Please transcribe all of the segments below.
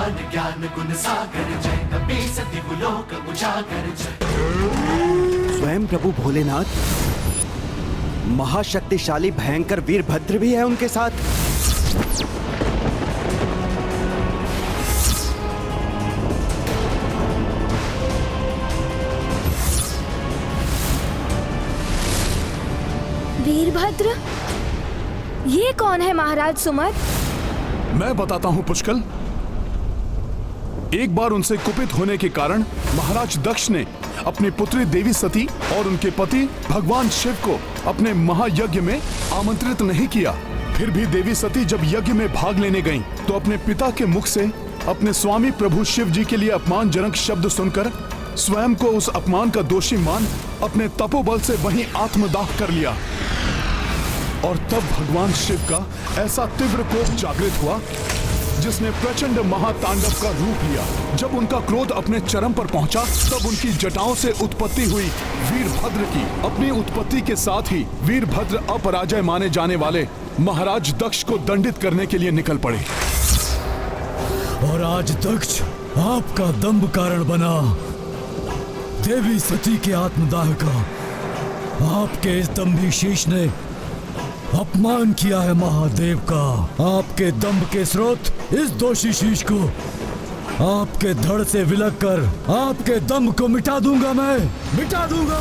हनुमान ज्ञान गुण सागर जय, कपी सति लोक उजागर जय। स्वयं प्रभु भोलेनाथ, महाशक्तिशाली भयंकर वीरभद्र भी है उनके साथ। वीरभद्र? ये कौन है महाराज सुमत? मैं बताता हूँ पुष्कल। एक बार उनसे कुपित होने के कारण महाराज दक्ष ने अपनी पुत्री देवी सती और उनके पति भगवान शिव को अपने महायज्ञ में आमंत्रित नहीं किया। फिर भी देवी सती जब यज्ञ में भाग लेने गईं, तो अपने पिता के मुख से अपने स्वामी प्रभु शिव जी के लिए अपमानजनक शब्द सुनकर स्वयं को उस अपमान का दोषी मान अपने तपोबल से वहीं आत्मदाह कर लिया। और तब भगवान शिव का ऐसा तीव्र कोप जागृत हुआ जिसने प्रचंड महातांडव का रूप लिया। जब उनका क्रोध अपने चरम पर पहुंचा, तब उनकी जटाओं से उत्पत्ति हुई वीरभद्र की। अपनी उत्पत्ति के साथ ही वीरभद्र अपराजय माने जाने वाले महाराज दक्ष को दंडित करने के लिए निकल पड़े। और आज दक्ष आपका दंभ कारण बना। देवी सती के आत्मदाह का आपके इस दंभी शीश ने अपमान किया है महादेव का। आपके दंभ के स्रोत इस दोषी शीश को आपके धड़ से विलग कर आपके दंभ को मिटा दूंगा, मैं मिटा दूंगा।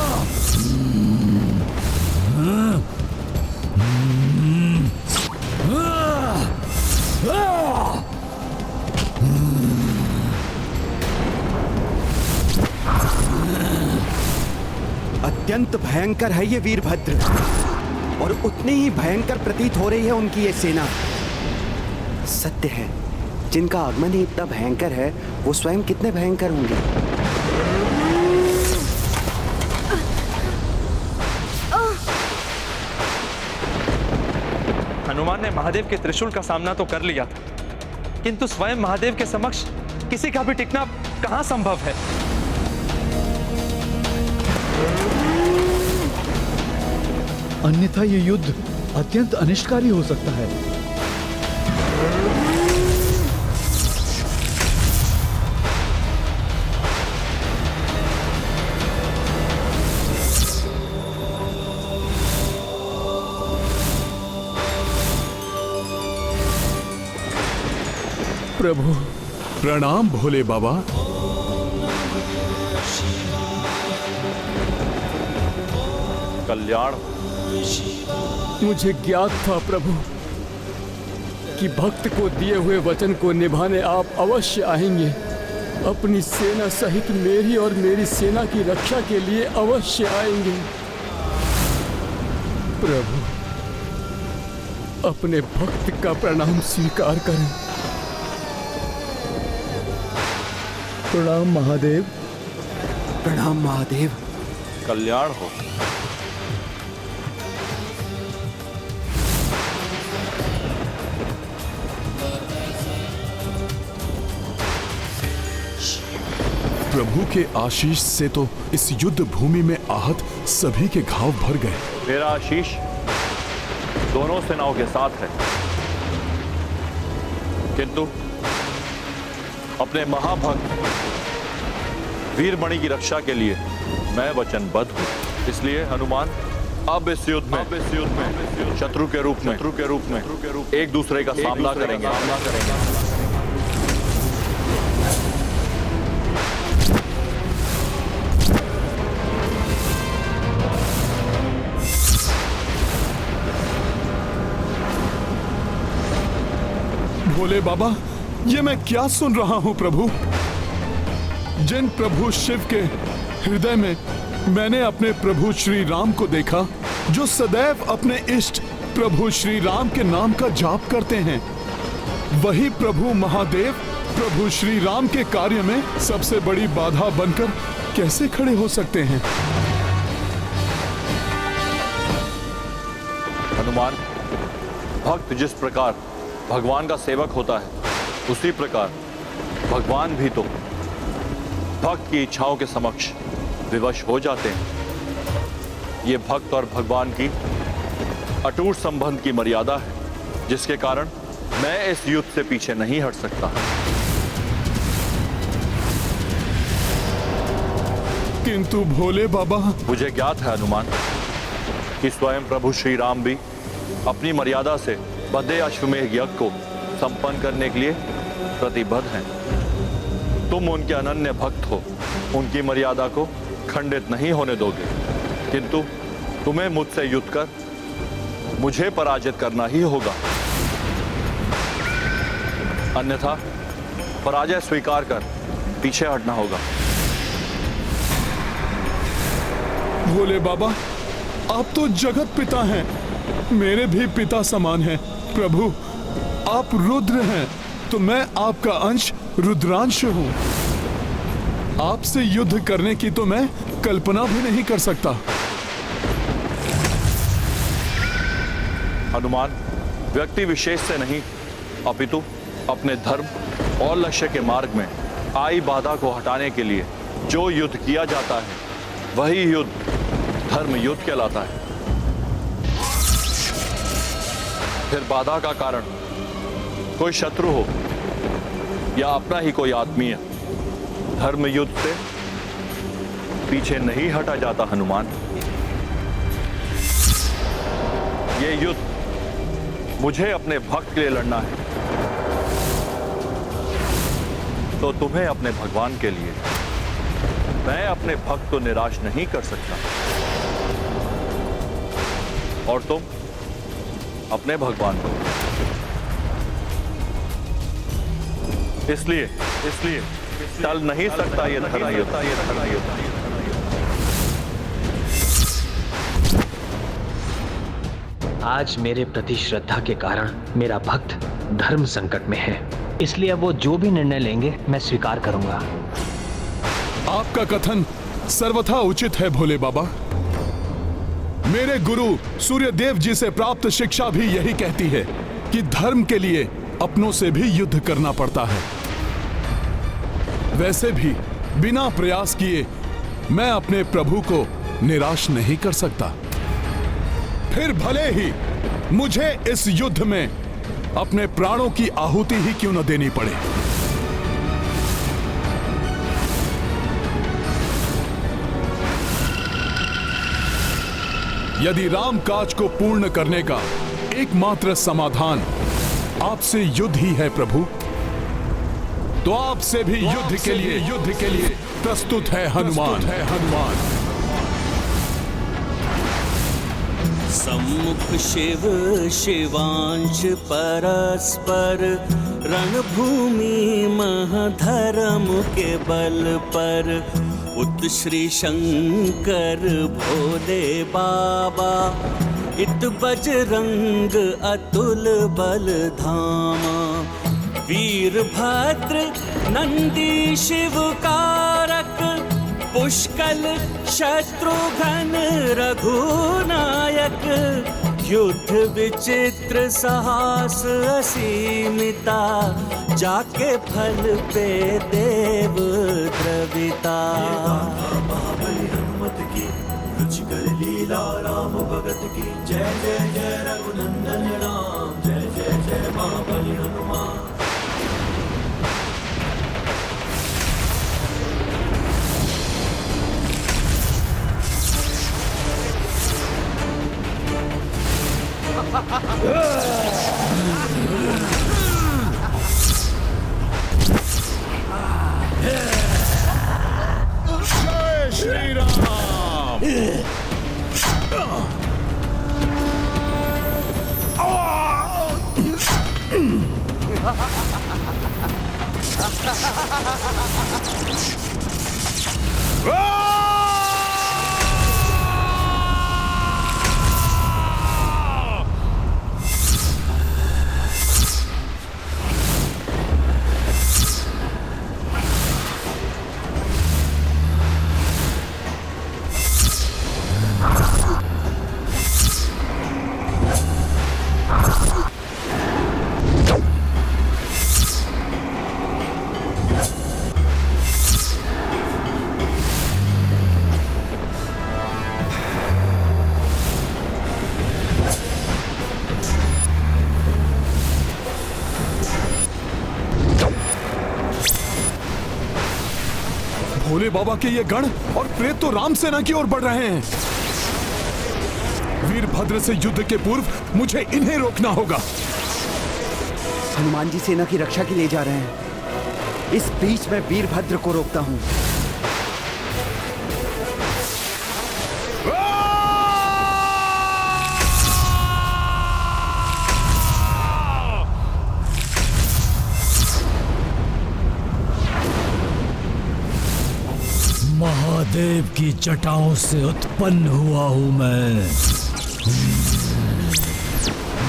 अत्यंत भयंकर है ये वीरभद्र, और उतनी ही भयंकर प्रतीत हो रही है उनकी ये सेना। सत्य है, जिनका आगमन ही इतना भयंकर है, वो स्वयं कितने भयंकर होंगे। हनुमान ने महादेव के त्रिशूल का सामना तो कर लिया था, किंतु स्वयं महादेव के समक्ष किसी का भी टिकना कहां संभव है। अन्यथा ये युद्ध अत्यंत अनिष्टकारी हो सकता है। प्रभु प्रणाम भोले बाबा। कल्याण। मुझे ज्ञात था प्रभु कि भक्त को दिए हुए वचन को निभाने आप अवश्य आएंगे। अपनी सेना सहित मेरी और मेरी सेना की रक्षा के लिए अवश्य आएंगे। प्रभु अपने भक्त का प्रणाम स्वीकार करें। प्रणाम महादेव। प्रणाम महादेव। कल्याण हो। प्रभु के आशीष से तो इस युद्ध भूमि में आहत सभी के घाव भर गए। मेरा आशीष दोनों सेनाओं के साथ है, किंतु अपने महाभक्त वीरमणि की रक्षा के लिए मैं वचनबद्ध हूं। इसलिए हनुमान अब इस युद्ध में शत्रु के रूप में एक दूसरे का सामना करेंगे। भोले बाबा, ये मैं क्या सुन रहा हूं प्रभु? जिन प्रभु शिव के हृदय में मैंने अपने प्रभु श्री राम को देखा, जो सदैव अपने इष्ट प्रभु श्री राम के नाम का जाप करते हैं, वही प्रभु महादेव प्रभु श्री राम के कार्य में सबसे बड़ी बाधा बनकर कैसे खड़े हो सकते हैं? हनुमान, भक्त जिस प्रकार भगवान का सेवक होता है, उसी प्रकार भगवान भी तो भक्त की इच्छाओं के समक्ष विवश हो जाते हैं। ये भक्त और भगवान की अटूट संबंध की मर्यादा है, जिसके कारण मैं इस युद्ध से पीछे नहीं हट सकता। किंतु भोले बाबा, मुझे ज्ञात है हनुमान कि स्वयं प्रभु श्री राम भी अपनी मर्यादा से बद्धे अश्वमेध यज्ञ को संपन्न करने के लिए प्रतिबद्ध हैं। तुम उनके अनन्य भक्त हो, उनकी मर्यादा को खंडित नहीं होने दोगे, किंतु तुम्हें मुझसे युद्ध कर मुझे पराजित करना ही होगा। अन्यथा पराजय स्वीकार कर पीछे हटना होगा। भोले बाबा, आप तो जगत पिता हैं, मेरे भी पिता समान हैं। प्रभु, आप रुद्र हैं तो मैं आपका अंश रुद्रांश हूं। आपसे युद्ध करने की तो मैं कल्पना भी नहीं कर सकता। हनुमान, व्यक्ति विशेष से नहीं अपितु अपने धर्म और लक्ष्य के मार्ग में आई बाधा को हटाने के लिए जो युद्ध किया जाता है वही युद्ध धर्म युद्ध कहलाता है। फिर बाधा का कारण कोई शत्रु हो या अपना ही कोई आत्मीय, धर्म युद्ध से पीछे नहीं हटा जाता हनुमान। ये युद्ध मुझे अपने भक्त के लिए लड़ना है, तो तुम्हें अपने भगवान के लिए। मैं अपने भक्त को निराश नहीं कर सकता और तुम अपने भगवान को। इसलिए टल नहीं सकता ये धर्म युद्ध। आज मेरे प्रति श्रद्धा के कारण मेरा भक्त धर्म संकट में है, इसलिए अब वो जो भी निर्णय लेंगे मैं स्वीकार करूंगा। आपका कथन सर्वथा उचित है भोले बाबा। मेरे गुरु सूर्यदेव जी से प्राप्त शिक्षा भी यही कहती है कि धर्म के लिए अपनों से भी युद्ध करना पड़ता है। वैसे भी बिना प्रयास किए मैं अपने प्रभु को निराश नहीं कर सकता। फिर भले ही मुझे इस युद्ध में अपने प्राणों की आहुति ही क्यों न देनी पड़े। यदि राम काज को पूर्ण करने का एकमात्र समाधान आपसे युद्ध ही है प्रभु, तो आपसे भी युद्ध के लिए प्रस्तुत है हनुमान। सम्मुख शिव शिवांश परस्पर, रणभूमि महधर्म के बल पर। उत श्री शंकर भोले बाबा, इत बजरंग अतुल बल धामा। वीरभद्र नंदी शिव कारक, पुष्कल शत्रुघ्न रघुनायक। युद्ध विचित्र साहस असीमिता, जाके फल पे देव द्रविता। महाबली हनुमत की रुचिकर लीला, राम भगत की जय जय जय रघुनंदन राम। जय जय जय महाबली हनुमान। जय श्री राम। भोले बाबा के ये गण और प्रेत तो राम सेना की ओर बढ़ रहे हैं। वीरभद्र से युद्ध के पूर्व मुझे इन्हें रोकना होगा। हनुमान जी सेना की रक्षा के लिए जा रहे हैं। इस बीच मैं वीरभद्र को रोकता हूं। महादेव की जटाओं से उत्पन्न हुआ हूं मैं।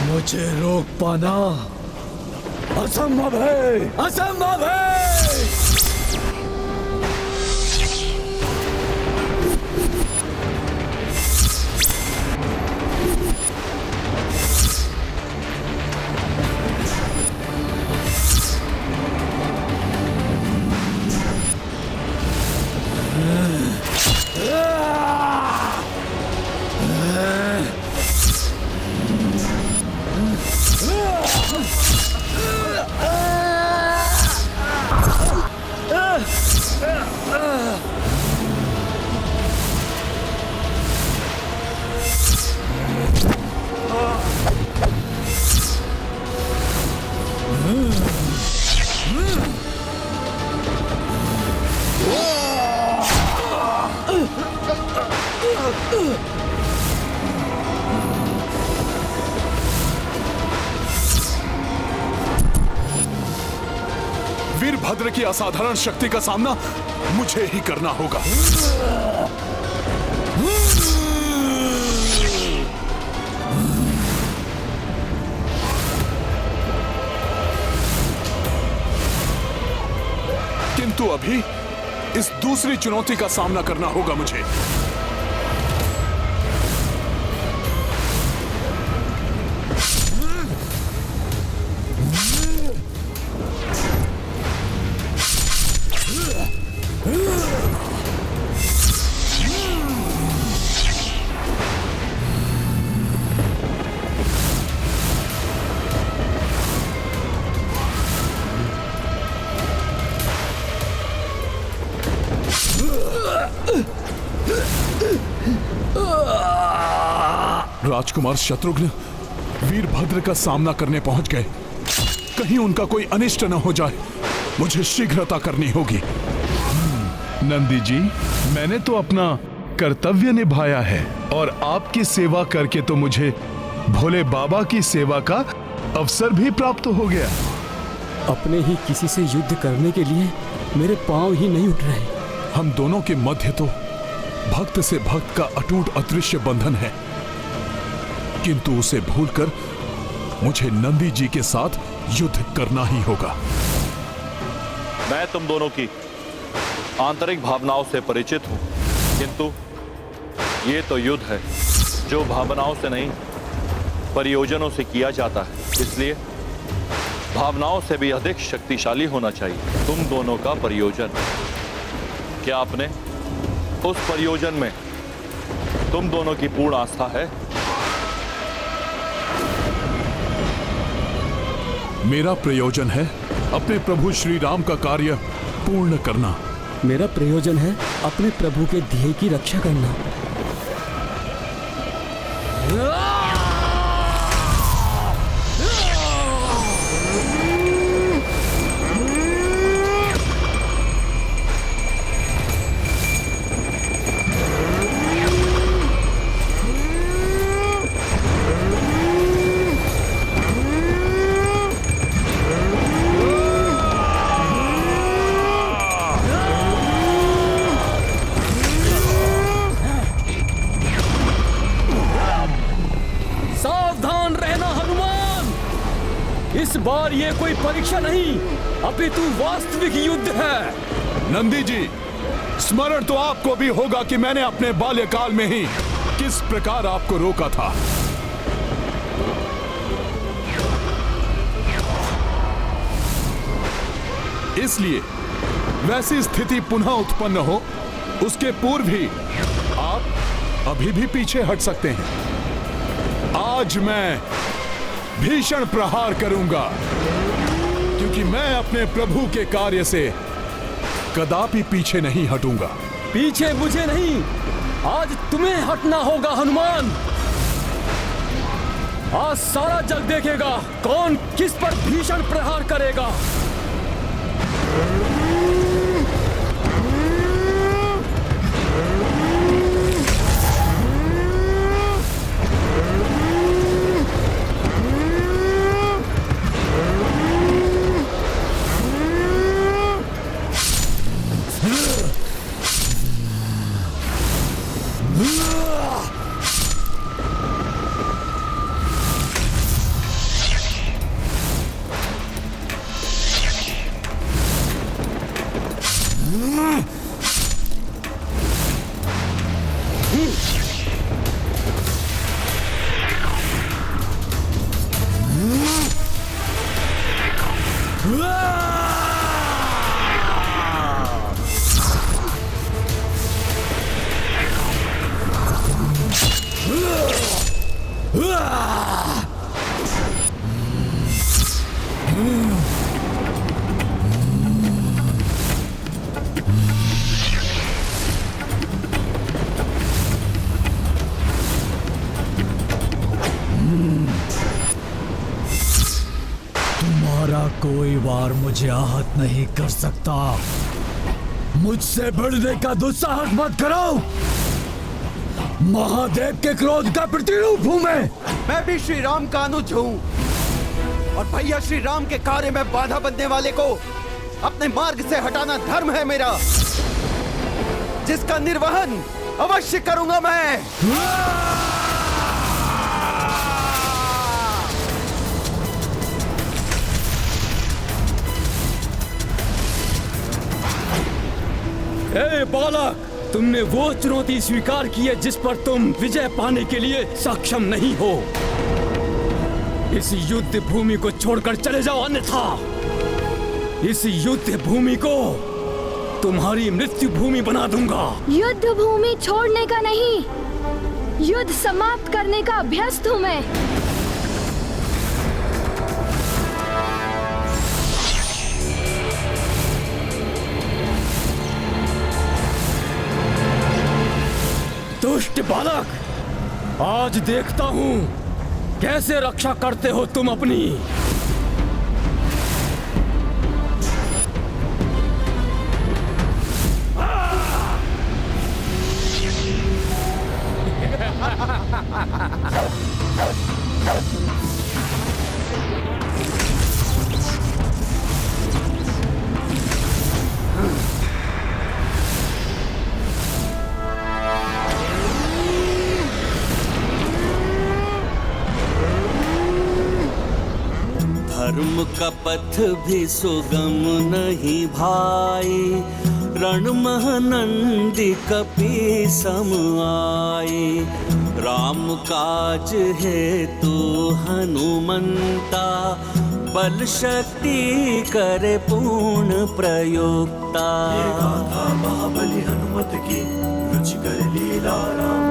मुझे रोक पाना असंभव है, असंभव है। वीरभद्र की असाधारण शक्ति का सामना मुझे ही करना होगा। किंतु अभी इस दूसरी चुनौती का सामना करना होगा मुझे। राजकुमार शत्रुघ्न वीरभद्र का सामना करने पहुंच गए। कहीं उनका कोई अनिष्ट न हो जाए, मुझे शीघ्रता करनी होगी। नंदी जी, मैंने तो अपना कर्तव्य निभाया है और आपकी सेवा करके तो मुझे भोले बाबा की सेवा का अवसर भी प्राप्त हो गया। अपने ही किसी से युद्ध करने के लिए मेरे पांव ही नहीं उठ रहे। हम दोनों के मध्य तो भक्त से भक्त का अटूट अदृश्य बंधन है, किंतु उसे भूलकर मुझे नंदी जी के साथ युद्ध करना ही होगा। मैं तुम दोनों की आंतरिक भावनाओं से परिचित हूं, किंतु ये तो युद्ध है जो भावनाओं से नहीं परियोजनों से किया जाता है। इसलिए भावनाओं से भी अधिक शक्तिशाली होना चाहिए तुम दोनों का परियोजन। क्या आपने उस परियोजन में तुम दोनों की पूर्ण आस्था है? मेरा प्रयोजन है अपने प्रभु श्री राम का कार्य पूर्ण करना। मेरा प्रयोजन है अपने प्रभु के ध्येय की रक्षा करना। इस बार ये कोई परीक्षा नहीं, अपितु वास्तविक युद्ध है। नंदी जी, स्मरण तो आपको भी होगा कि मैंने अपने बाल्यकाल में ही किस प्रकार आपको रोका था। इसलिए वैसी स्थिति पुनः उत्पन्न हो उसके पूर्व ही आप अभी भी पीछे हट सकते हैं। आज मैं भीषण प्रहार करूंगा, क्योंकि मैं अपने प्रभु के कार्य से कदापि पीछे नहीं हटूंगा। पीछे मुझे नहीं, आज तुम्हें हटना होगा हनुमान। आज सारा जग देखेगा कौन किस पर भीषण प्रहार करेगा। तुम्हारा कोई वार मुझे आहत नहीं कर सकता। मुझसे बढ़ने का दुस्साहस मत करो। महादेव के क्रोध का प्रतिरूप हूं मैं भी श्री राम का अनुज हूँ और भैया श्री राम के कार्य में बाधा बनने वाले को अपने मार्ग से हटाना धर्म है मेरा, जिसका निर्वहन अवश्य करूंगा मैं। ए बालक, तुमने वो चुनौती स्वीकार की है जिस पर तुम विजय पाने के लिए सक्षम नहीं हो। इस युद्ध भूमि को छोड़कर चले जाओ, अन्यथा इस युद्ध भूमि को तुम्हारी मृत्यु भूमि बना दूंगा। युद्ध भूमि छोड़ने का नहीं, युद्ध समाप्त करने का अभ्यस्त हूँ मैं। दुष्ट बालक, आज देखता हूं कैसे रक्षा करते हो तुम अपनी। धर्म का पथ भी सुगम नहीं भाई, रण महनंदी कपि सम आए। राम काज हेतु हनुमंता, बल शक्ति करे पूर्ण प्रयोक्ता। ये गाथा महाबली हनुमत की, रुचिकर लीला राम।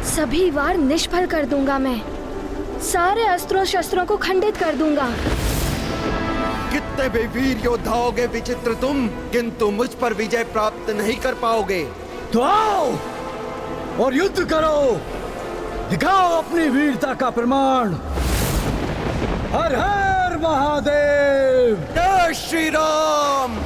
सभी वार निष्फल कर दूंगा मैं, सारे अस्त्रों शस्त्रों को खंडित कर दूंगा। कितने भी वीर योद्धा होगे विचित्र तुम, किंतु मुझ पर विजय प्राप्त नहीं कर पाओगे। तो आओ और युद्ध करो, दिखाओ अपनी वीरता का प्रमाण। हर हर महादेव, जय श्री राम।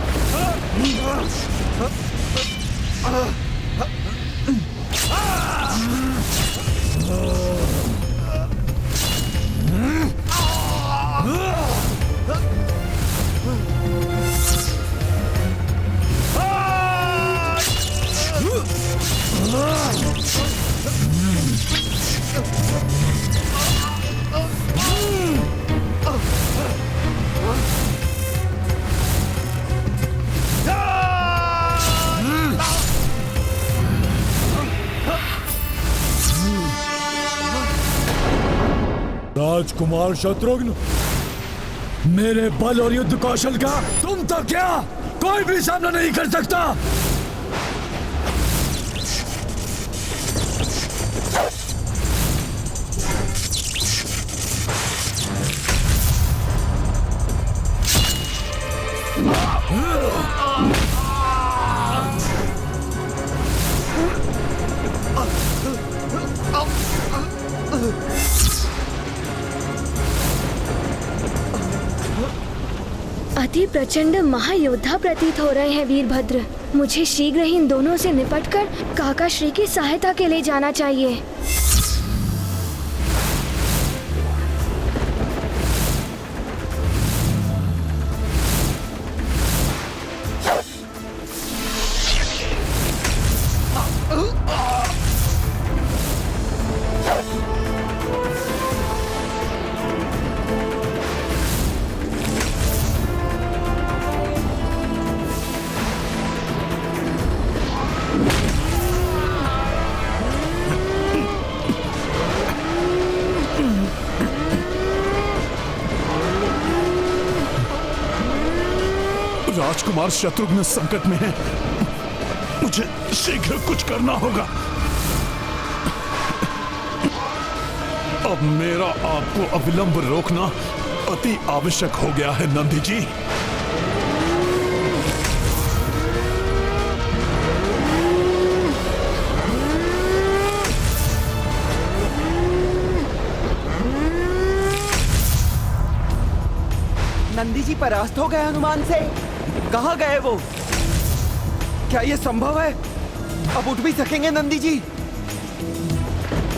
राजकुमार शत्रुघ्न, मेरे बल और युद्ध कौशल का तुम तो क्या कोई भी सामना नहीं कर सकता। अति प्रचंड महायोद्धा प्रतीत हो रहे हैं वीरभद्र। मुझे शीघ्र ही इन दोनों से निपटकर काका श्री की सहायता के लिए जाना चाहिए। राजकुमार शत्रुघ्न संकट में है, मुझे शीघ्र कुछ करना होगा। अब मेरा आपको अविलंब रोकना अति आवश्यक हो गया है नंदी जी। नंदी जी परास्त हो गए हनुमान से। कहाँ गए वो? क्या ये संभव है? अब उठ भी सकेंगे नंदी जी?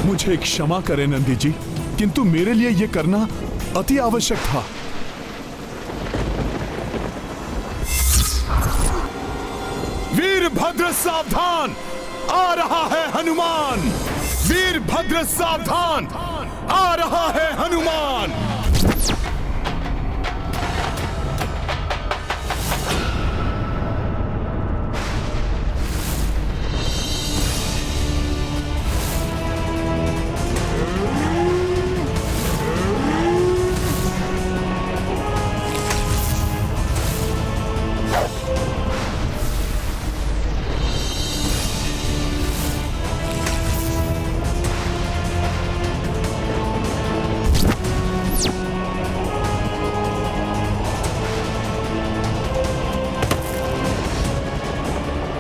मुझे क्षमा करें नंदी जी, किंतु मेरे लिए यह करना अति आवश्यक था। वीरभद्र सावधान, आ रहा है हनुमान। वीरभद्र सावधान, आ रहा है हनुमान।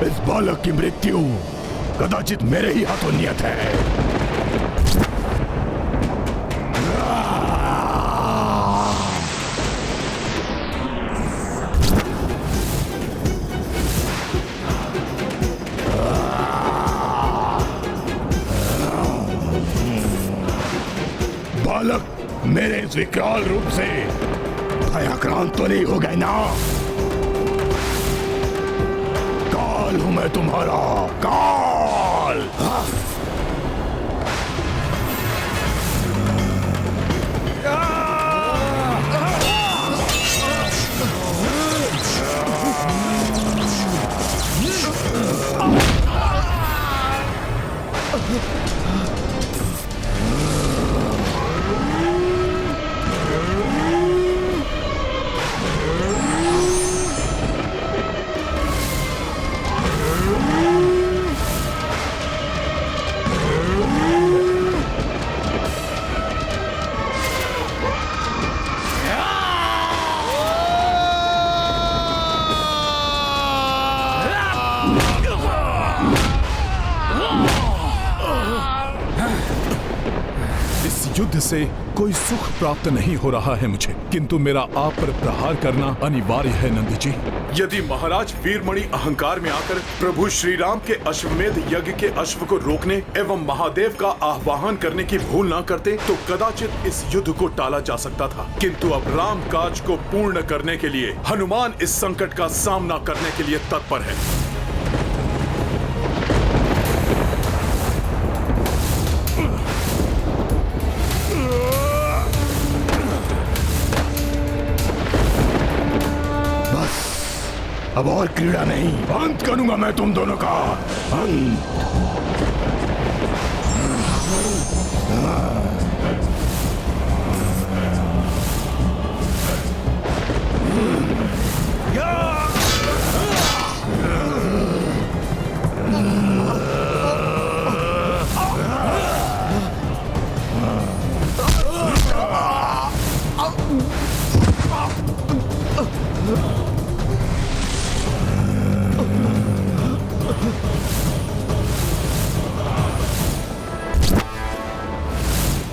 इस बालक की मृत्यु कदाचित मेरे ही हाथों नियत है। बालक मेरे इस विकराल रूप से भयाक्रांत तो नहीं हो गए ना? काल हूं मैं तुम्हारा, काल। युद्ध से कोई सुख प्राप्त नहीं हो रहा है मुझे, किंतु मेरा आप पर प्रहार करना अनिवार्य है नंदी जी। यदि महाराज वीरमणि अहंकार में आकर प्रभु श्री राम के अश्वमेध यज्ञ के अश्व को रोकने एवं महादेव का आह्वान करने की भूल न करते तो कदाचित इस युद्ध को टाला जा सकता था, किंतु अब राम काज को पूर्ण करने के लिए हनुमान इस संकट का सामना करने के लिए तत्पर है। अब और क्रीड़ा नहीं, अंत करूंगा मैं तुम दोनों का, अंत।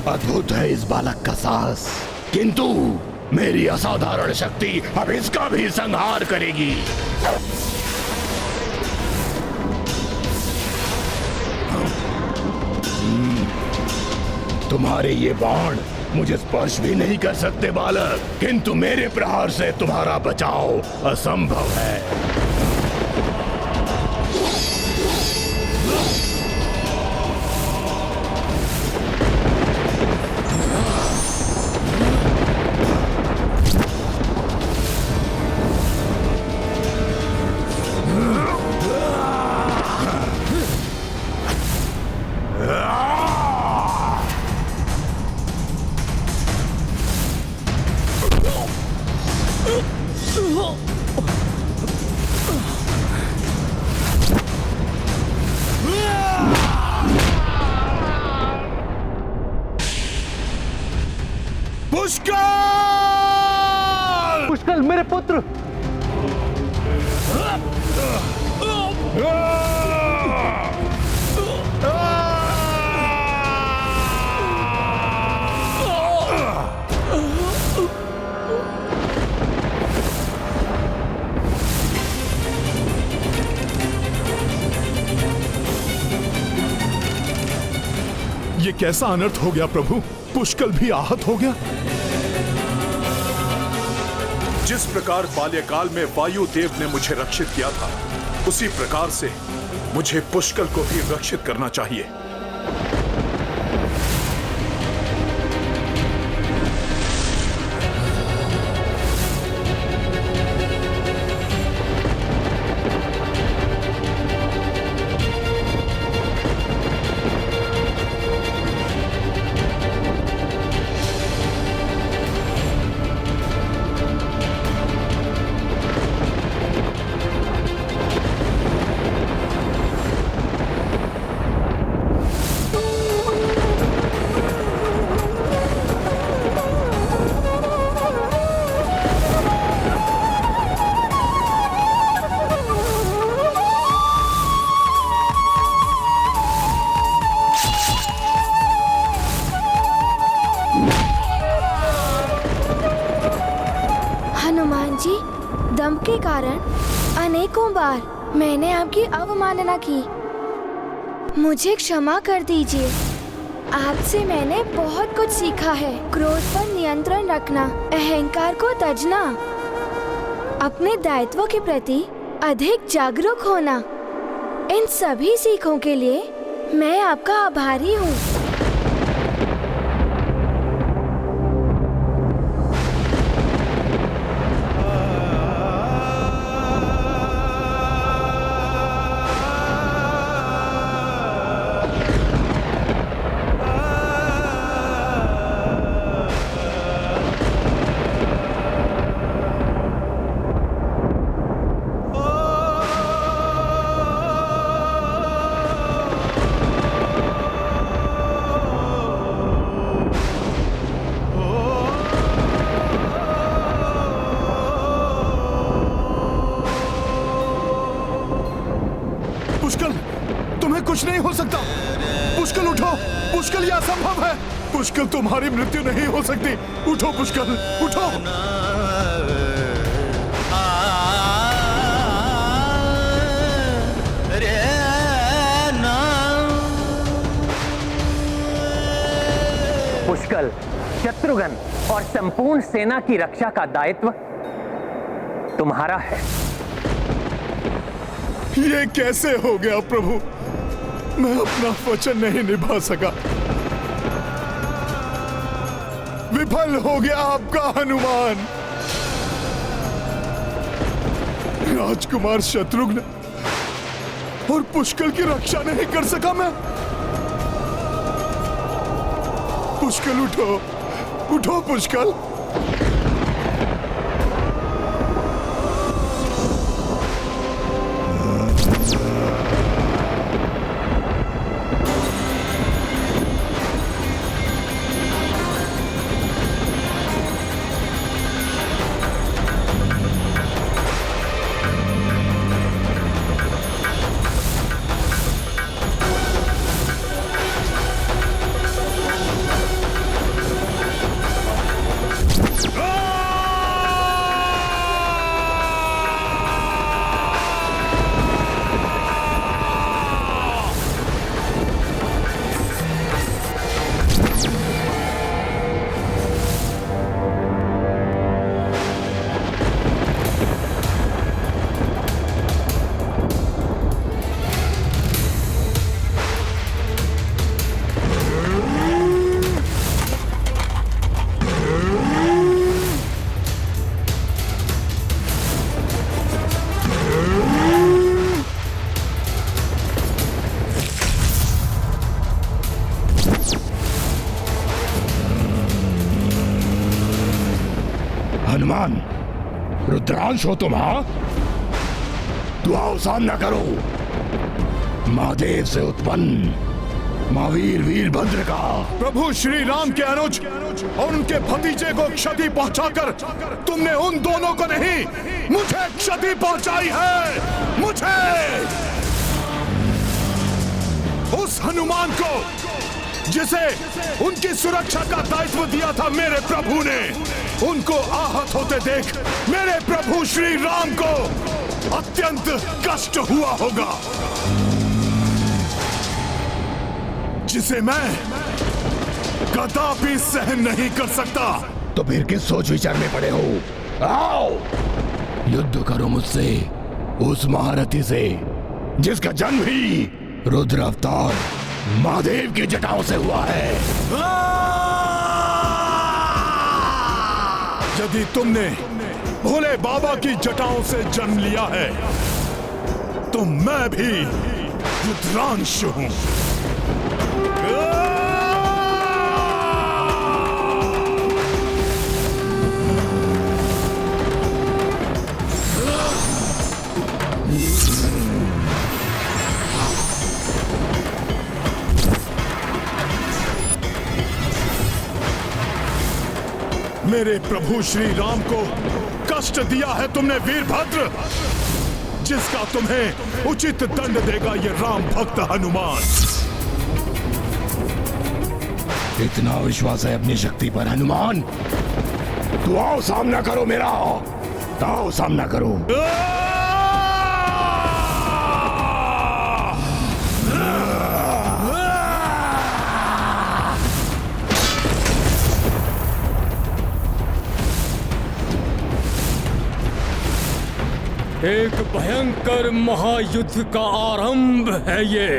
अद्भुत है इस बालक का साहस, किंतु मेरी असाधारण शक्ति अब इसका भी संहार करेगी। तुम्हारे ये बाण मुझे स्पर्श भी नहीं कर सकते बालक, किंतु मेरे प्रहार से तुम्हारा बचाव असंभव है। पुष्कल मेरे पुत्र! ये कैसा अनर्थ हो गया प्रभु? पुष्कल भी आहत हो गया। जिस प्रकार बाल्यकाल में वायु देव ने मुझे रक्षित किया था, उसी प्रकार से मुझे पुष्कल को भी रक्षित करना चाहिए। दम के कारण अनेकों बार मैंने आपकी अवमानना की। मुझे क्षमा कर दीजिए। आपसे मैंने बहुत कुछ सीखा है। क्रोध पर नियंत्रण रखना, अहंकार को तजना, अपने दायित्वों के प्रति अधिक जागरूक होना। इन सभी सीखों के लिए मैं आपका आभारी हूँ। पुष्कल, तुम्हें कुछ नहीं हो सकता। पुष्कल उठो, पुष्कल ये असंभव है। पुष्कल तुम्हारी मृत्यु नहीं हो सकती। उठो पुष्कल, उठो। पुष्कल, शत्रुघ्न और संपूर्ण सेना की रक्षा का दायित्व तुम्हारा है। ये कैसे हो गया प्रभु? मैं अपना वचन नहीं निभा सका। विफल हो गया आपका हनुमान। राजकुमार शत्रुघ्न और पुष्कल की रक्षा नहीं कर सका मैं। पुष्कल उठो, उठो पुष्कल। रुद्रांश हो तुम, हाँ? तो आओ सामना करो महादेव से उत्पन्न महावीर वीरभद्र का। प्रभु श्री राम के अनुज और उनके भतीजे को क्षति पहुंचाकर तुमने उन दोनों को नहीं, मुझे क्षति पहुंचाई है। मुझे, उस हनुमान को जिसे उनकी सुरक्षा का दायित्व दिया था मेरे प्रभु ने, उनको आहत होते देख मेरे प्रभु श्री राम को अत्यंत कष्ट हुआ होगा, जिसे मैं कदापि सहन नहीं कर सकता। तो फिर किस सोच विचार में पड़े हो? आओ युद्ध करो मुझसे, उस महारथी से जिसका जन्म ही रुद्र अवतार महादेव की जटाओं से हुआ है। यदि तुमने भोले बाबा की जटाओं से जन्म लिया है तो मैं भी रुद्रांश हूं। मेरे प्रभु श्री राम को कष्ट दिया है तुमने वीरभद्र, जिसका तुम्हें उचित दंड देगा ये राम भक्त हनुमान। इतना विश्वास है अपनी शक्ति पर हनुमान? तो आओ सामना करो मेरा, आओ सामना करो। एक भयंकर महायुद्ध का आरंभ है ये।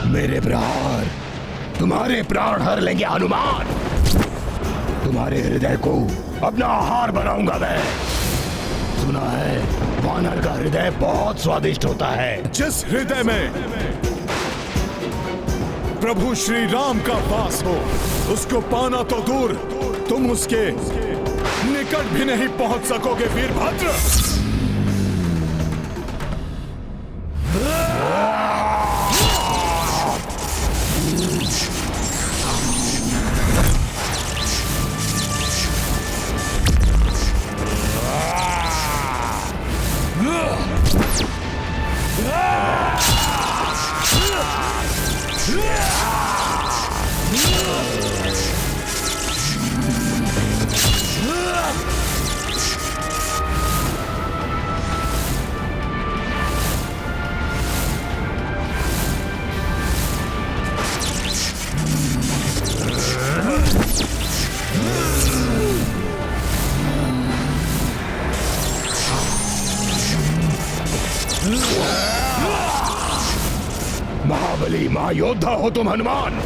मेरे प्रहार तुम्हारे प्राण हर लेंगे हनुमान। तुम्हारे हृदय को अपना आहार बनाऊंगा मैं। सुना है वानर का हृदय बहुत स्वादिष्ट होता है। जिस हृदय में प्रभु श्री राम का वास हो उसको पाना तो दूर, तुम उसके निकट भी नहीं पहुंच सकोगे वीरभद्र। महाबली महायोद्धा हो तुम हनुमान,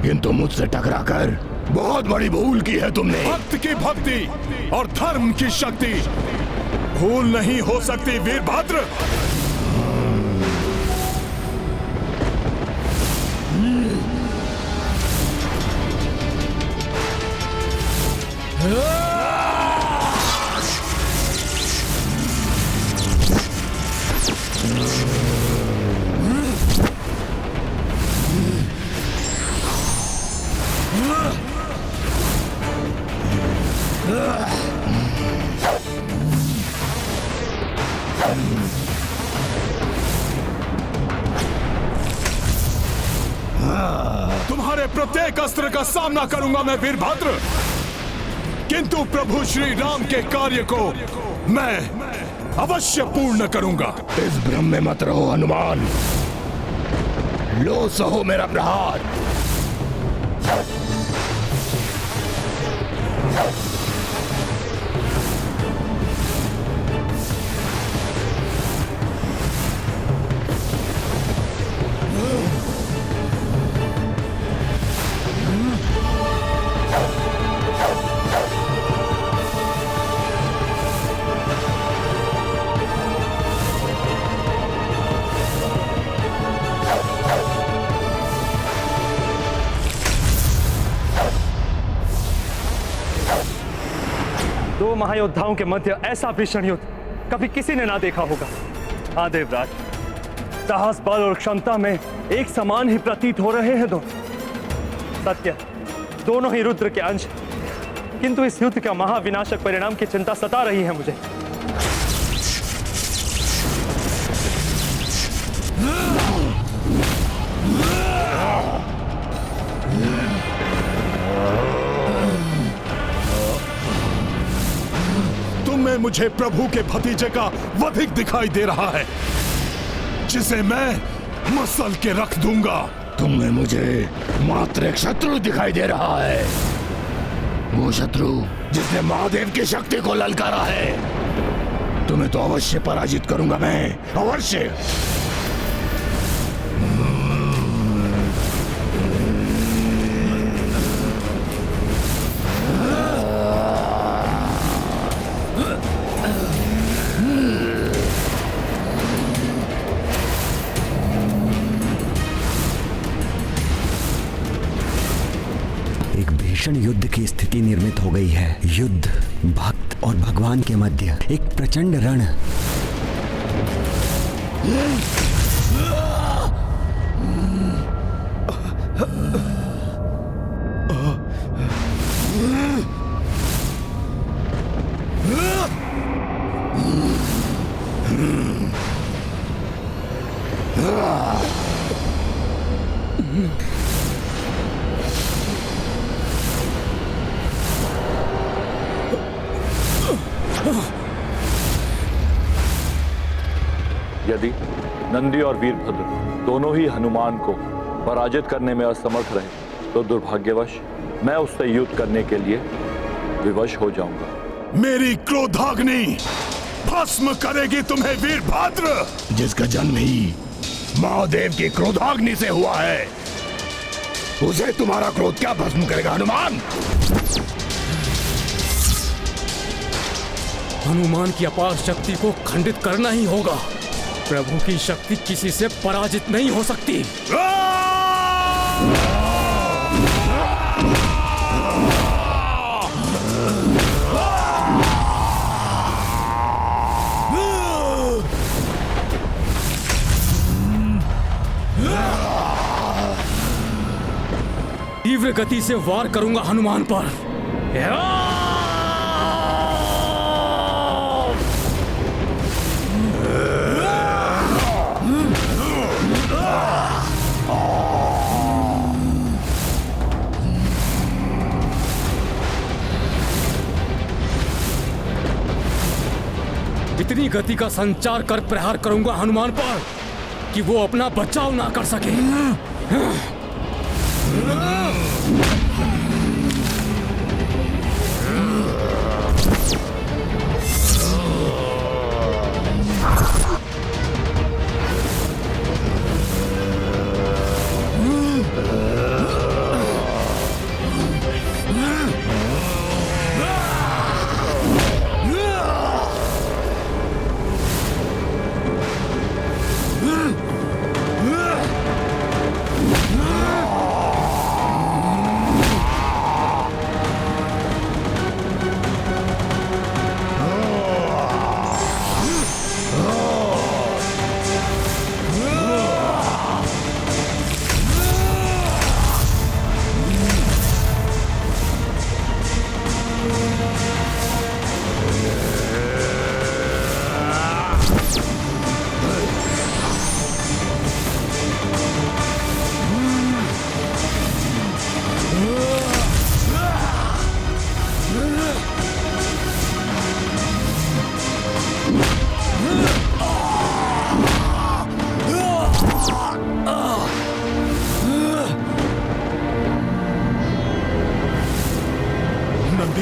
किंतु मुझसे टकराकर बहुत बड़ी भूल की है तुमने। भक्त की भक्ति और धर्म की शक्ति भूल नहीं हो सकती वीरभद्र। तुम्हारे प्रत्येक अस्त्र का सामना करूंगा मैं वीरभद्र, किंतु प्रभु श्री राम के कार्य को मैं अवश्य पूर्ण करूंगा। इस भ्रम में मत रहो हनुमान, लो सहो मेरा प्रहार। महायोद्धाओं के मध्य ऐसा भीषण युद्ध कभी किसी ने ना देखा होगा। हाँ देवराज, साहस, बल और क्षमता में एक समान ही प्रतीत हो रहे हैं दोनों। सत्य, दोनों ही रुद्र के अंश, किंतु इस युद्ध का महाविनाशक परिणाम की चिंता सता रही है मुझे। तुम्हें मुझे प्रभु के भतीजे का वधिक दिखाई दे रहा है, जिसे मैं मसल के रख दूंगा। तुम्हें मुझे मात्र एक शत्रु दिखाई दे रहा है, वो शत्रु जिसने महादेव की शक्ति को ललकारा है। तुम्हें तो अवश्य पराजित करूंगा मैं, अवश्य। भीषण युद्ध की स्थिति निर्मित हो गई है। युद्ध भक्त और भगवान के मध्य एक प्रचंड रण। यदि नंदी और वीरभद्र दोनों ही हनुमान को पराजित करने में असमर्थ रहे तो दुर्भाग्यवश मैं उससे युद्ध करने के लिए विवश हो जाऊंगा। मेरी क्रोधाग्नि भस्म करेगी तुम्हें वीरभद्र, जिसका जन्म ही महादेव की क्रोधाग्नि से हुआ है, उसे तुम्हारा क्रोध क्या भस्म करेगा हनुमान? हनुमान की अपार शक्ति को खंडित करना ही होगा। प्रभु की शक्ति किसी से पराजित नहीं हो सकती। तीव्र गति से वार करूंगा हनुमान पर। इतनी गति का संचार कर प्रहार करूंगा हनुमान पर कि वो अपना बचाव ना कर सके।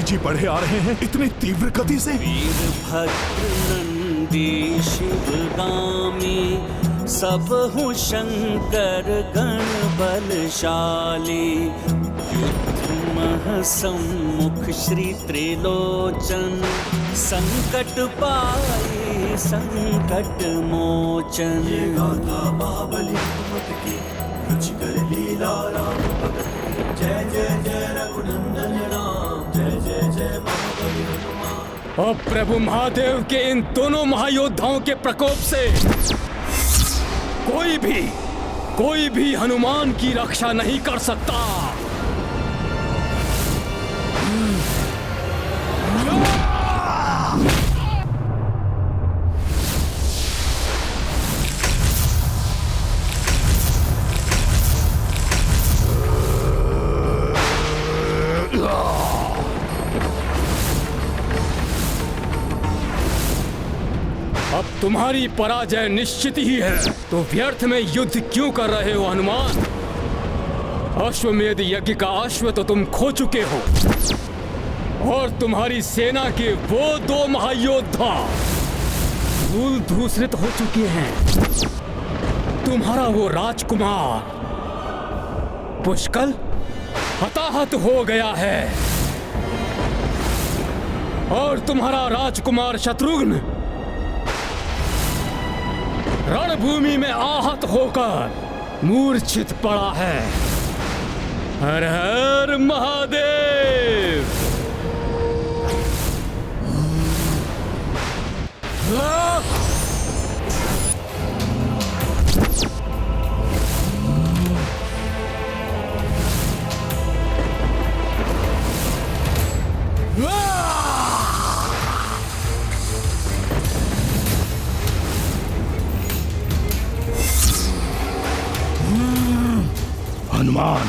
जी बढ़े आ रहे हैं इतनी तीव्र गति से। वीरभद्र नंदी शिवगामी सब हूँ शंकर गण बलशाली। युद्ध महसम्मुख श्री त्रिलोचन संकट पाए संकट मोचन। ये गाथा महाबली हनुमत की रुचिकर लीला राम भगत की। जय जय जय रघुनंदन राम, जय जय जय महाबली हनुमान। अब प्रभु महादेव के इन दोनों महायोद्धाओं के प्रकोप से कोई भी हनुमान की रक्षा नहीं कर सकता। अब तुम्हारी पराजय निश्चित ही है, तो व्यर्थ में युद्ध क्यों कर रहे हो हनुमान? अश्वमेध यज्ञ का अश्व तो तुम खो चुके हो और तुम्हारी सेना के वो 2 महायोद्धा धूल धूसरित हो चुके हैं। तुम्हारा वो राजकुमार पुष्कल हताहत हो गया है और तुम्हारा राजकुमार शत्रुघ्न रणभूमि में आहत होकर मूर्छित पड़ा है। हर हर महादेव। हनुमान,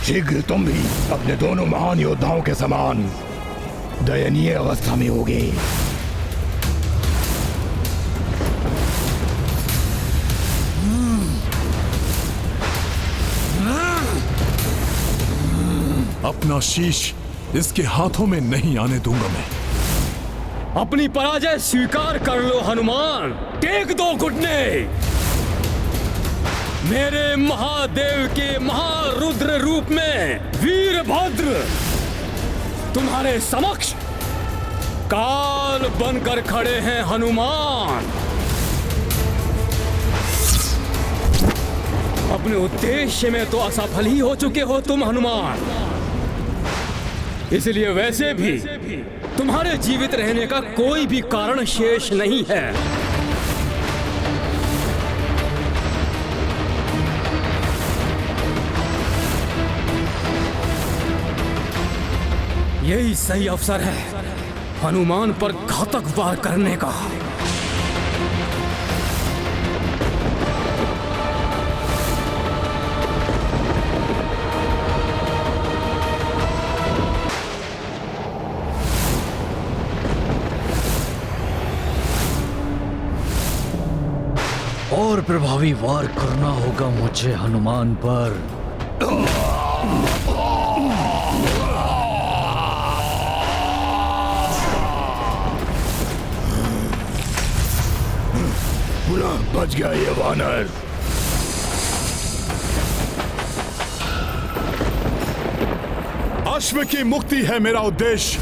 शीघ्र तुम भी अपने दोनों महान योद्धाओं के समान दयनीय अवस्था में होगे। अपना शीश इसके हाथों में नहीं आने दूंगा मैं। अपनी पराजय स्वीकार कर लो हनुमान, टेक दो घुटने। मेरे महादेव के महारुद्र रूप में वीरभद्र तुम्हारे समक्ष काल बनकर खड़े हैं हनुमान। अपने उद्देश्य में तो असफल ही हो चुके हो तुम हनुमान, इसलिए वैसे भी तुम्हारे जीवित रहने का कोई भी कारण शेष नहीं है। यही सही अवसर है हनुमान पर घातक वार करने का। और प्रभावी वार करना होगा मुझे हनुमान पर। पुनः बच गया ये वानर। अश्व की मुक्ति है मेरा उद्देश्य,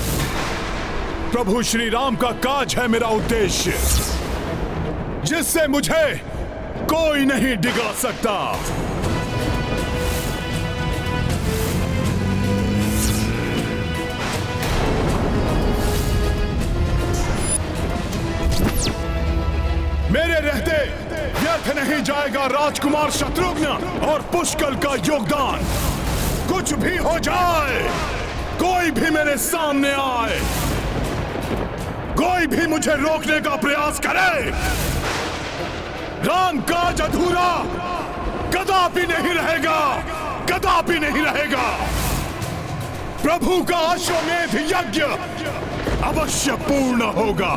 प्रभु श्री राम का काज है मेरा उद्देश्य, जिससे मुझे कोई नहीं डिगा सकता। मेरे रहते व्यर्थ नहीं जाएगा राजकुमार शत्रुघ्न और पुष्कल का योगदान। कुछ भी हो जाए, कोई भी मेरे सामने आए, कोई भी मुझे रोकने का प्रयास करे, राम काज अधूरा कदापि नहीं रहेगा, कदापि नहीं रहेगा। प्रभु का अश्वमेध यज्ञ अवश्य पूर्ण होगा।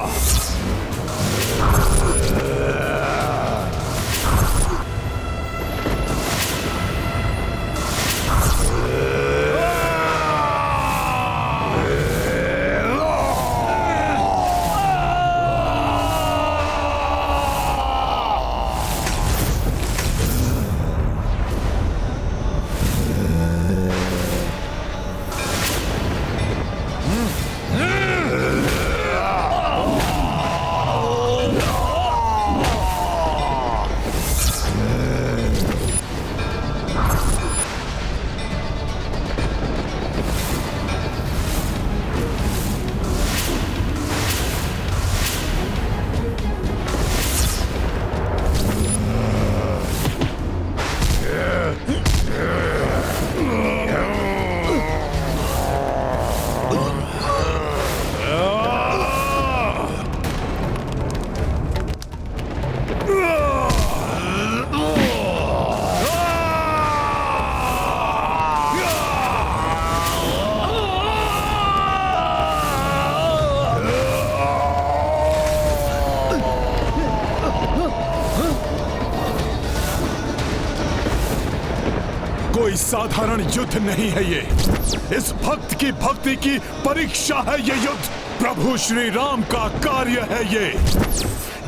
कोई साधारण युद्ध नहीं है ये। इस भक्त की भक्ति की परीक्षा है ये युद्ध। प्रभु श्री राम का कार्य है ये,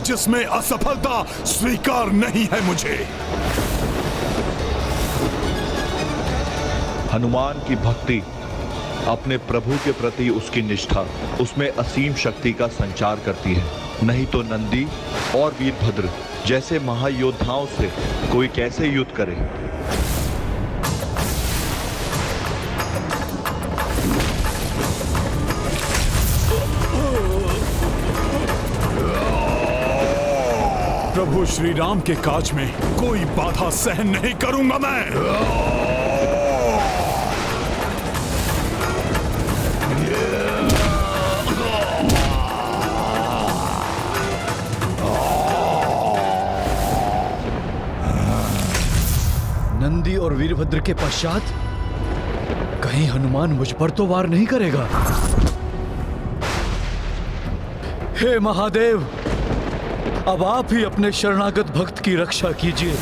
जिसमें असफलता स्वीकार नहीं है मुझे। हनुमान की भक्ति अपने प्रभु के प्रति उसकी निष्ठा उसमें असीम शक्ति का संचार करती है। नहीं तो नंदी और वीरभद्र जैसे महायोद्धाओं से कोई कैसे युद्ध करे। प्रभु श्री राम के काज में कोई बाधा सहन नहीं करूंगा मैं। नंदी और वीरभद्र के पश्चात कहीं हनुमान मुझ पर तो वार नहीं करेगा। हे महादेव, अब आप ही अपने शरणागत भक्त की रक्षा कीजिए।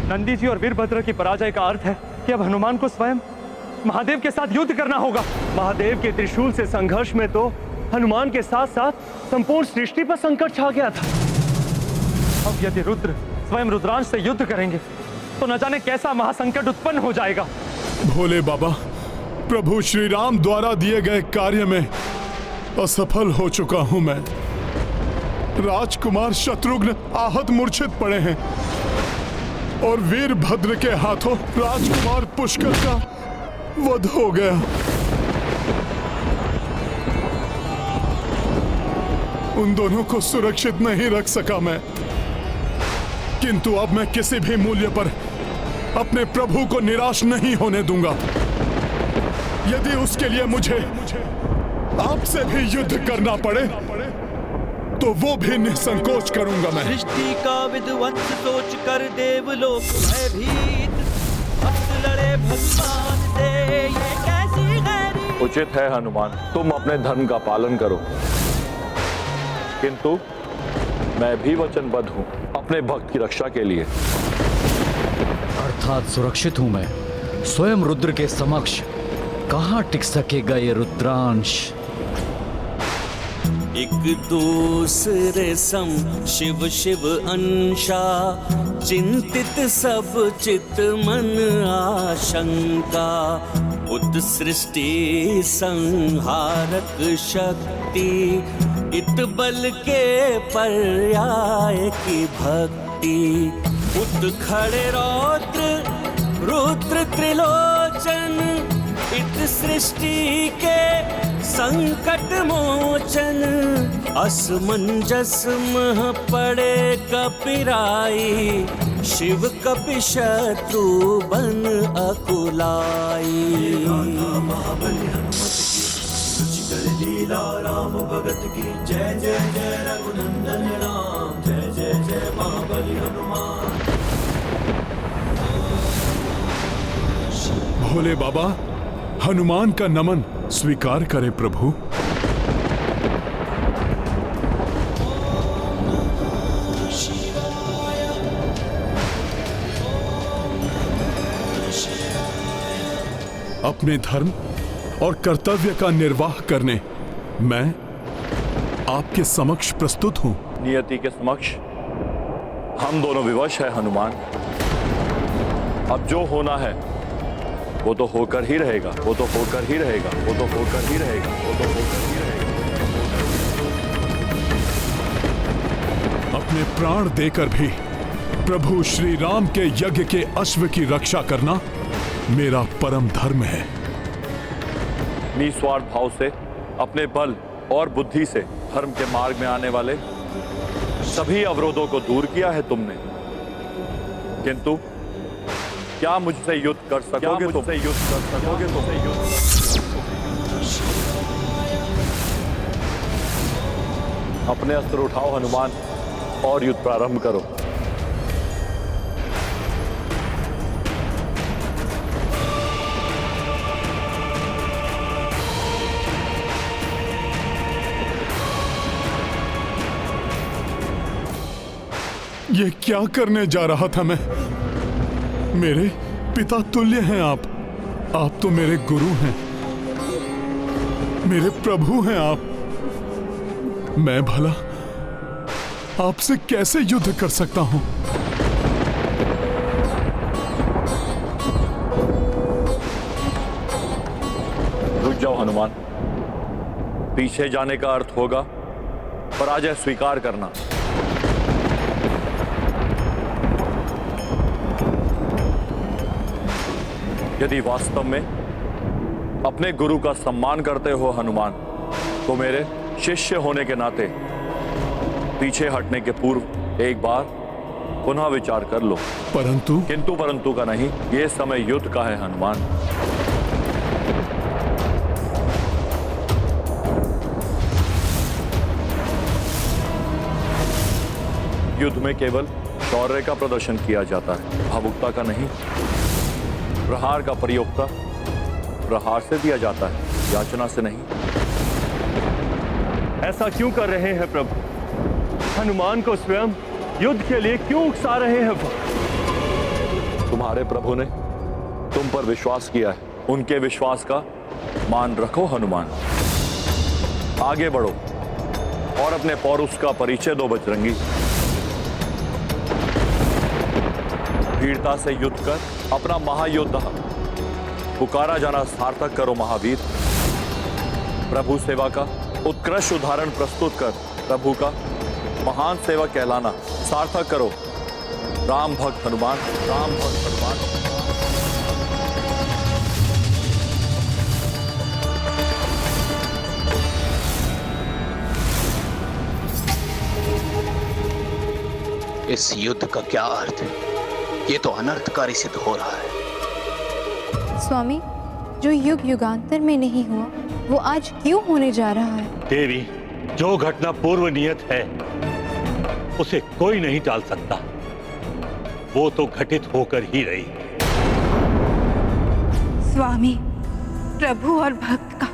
नंदी जी और वीरभद्र की पराजय का अर्थ है कि अब हनुमान को स्वयं महादेव के साथ युद्ध करना होगा। महादेव के त्रिशूल से संघर्ष में तो हनुमान के साथ साथ संपूर्ण सृष्टि पर संकट छा गया था। अब यदि रुद्र स्वयं रुद्रांश से युद्ध करेंगे तो न जाने कैसा महासंकट उत्पन्न हो जाएगा। भोले बाबा, प्रभु श्री राम द्वारा दिए गए कार्य में असफल हो चुका हूं मैं। राजकुमार शत्रुघ्न आहत मूर्छित पड़े हैं और वीरभद्र के हाथों राजकुमार पुष्कर का वध हो गया। उन दोनों को सुरक्षित नहीं रख सका मैं, किंतु अब मैं किसी भी मूल्य पर अपने प्रभु को निराश नहीं होने दूंगा। यदि उसके लिए मुझे आपसे भी युद्ध करना पड़े तो वो भी निसंकोच करूंगा मैं। सृष्टि का विध्वंस सोच कर देवलोक भयभीत, भक्त लड़े भगवान से, ये कैसी गैरी। उचित है हनुमान, तुम अपने धर्म का पालन करो, किंतु मैं भी वचनबद्ध हूं अपने भक्त की रक्षा के लिए। अर्थात सुरक्षित हूं मैं। स्वयं रुद्र के समक्ष कहां टिक सकेगा ये रुद्रांश। एक दूसरे सम शिव शिव अंशा, चिंतित सब चित मन आशंका। उत सृष्टि संहारक शक्ति, इत बल के पर्याय की भक्ति। उत खड़े रौद्र रुद्र त्रिलोचन, इत सृष्टि के संकट मोचन। असमंजस मह पड़े कपिराई, शिव कपि शत्रु बन अकुलाई। महाबली हनुमत की रुचिकर लीला राम भगत की, जय जय जय रघुनंदन राम, जय जय जय महाबली हनुमान। भोले बाबा, हनुमान का नमन स्वीकार करें प्रभु। अपने धर्म और कर्तव्य का निर्वाह करने मैं आपके समक्ष प्रस्तुत हूं। नियति के समक्ष हम दोनों विवश है हनुमान। अब जो होना है वो तो होकर ही रहेगा, वो तो होकर ही रहेगा, वो तो होकर ही रहेगा, वो तो होकर ही रहेगा। अपने प्राण देकर भी प्रभु श्री राम के यज्ञ के अश्व की रक्षा करना मेरा परम धर्म है। निस्वार्थ भाव से अपने बल और बुद्धि से धर्म के मार्ग में आने वाले सभी अवरोधों को दूर किया है तुमने, किंतु क्या मुझसे युद्ध कर सकोगे तुम? युद्ध कर सकोगे तुम? अपने अस्त्र उठाओ हनुमान और युद्ध प्रारंभ करो। ये क्या करने जा रहा था मैं? मेरे पिता तुल्य हैं आप तो मेरे गुरु हैं, मेरे प्रभु हैं आप। मैं भला आपसे कैसे युद्ध कर सकता हूं? रुक जाओ हनुमान। पीछे जाने का अर्थ होगा पराजय स्वीकार करना। यदि वास्तव में अपने गुरु का सम्मान करते हो हनुमान, तो मेरे शिष्य होने के नाते पीछे हटने के पूर्व एक बार पुनः विचार कर लो। किंतु परंतु का नहीं, यह समय युद्ध का है हनुमान। युद्ध में केवल शौर्य का प्रदर्शन किया जाता है, भावुकता का नहीं। प्रहार का प्रयोक्ता प्रहार से दिया जाता है, याचना से नहीं। ऐसा क्यों कर रहे हैं प्रभु? हनुमान को स्वयं युद्ध के लिए क्यों उकसा रहे हैं वो? तुम्हारे प्रभु ने तुम पर विश्वास किया है, उनके विश्वास का मान रखो हनुमान। आगे बढ़ो और अपने पौरुष का परिचय दो बजरंगी। वीरता से युद्ध कर अपना महायोद्धा पुकारा जाना सार्थक करो महावीर। प्रभु सेवा का उत्कृष्ट उदाहरण प्रस्तुत कर प्रभु का महान सेवक कहलाना सार्थक करो। राम भक्त हनुमान, राम भक्त हनुमान। इस युद्ध का क्या अर्थ है? ये तो अनर्थकारी सिद्ध हो रहा है। स्वामी, जो युग युगांतर में नहीं हुआ वो आज क्यों होने जा रहा है? देवी, जो घटना पूर्व नियत है उसे कोई नहीं टाल सकता। वो तो घटित होकर ही रही। स्वामी, प्रभु और भक्त का,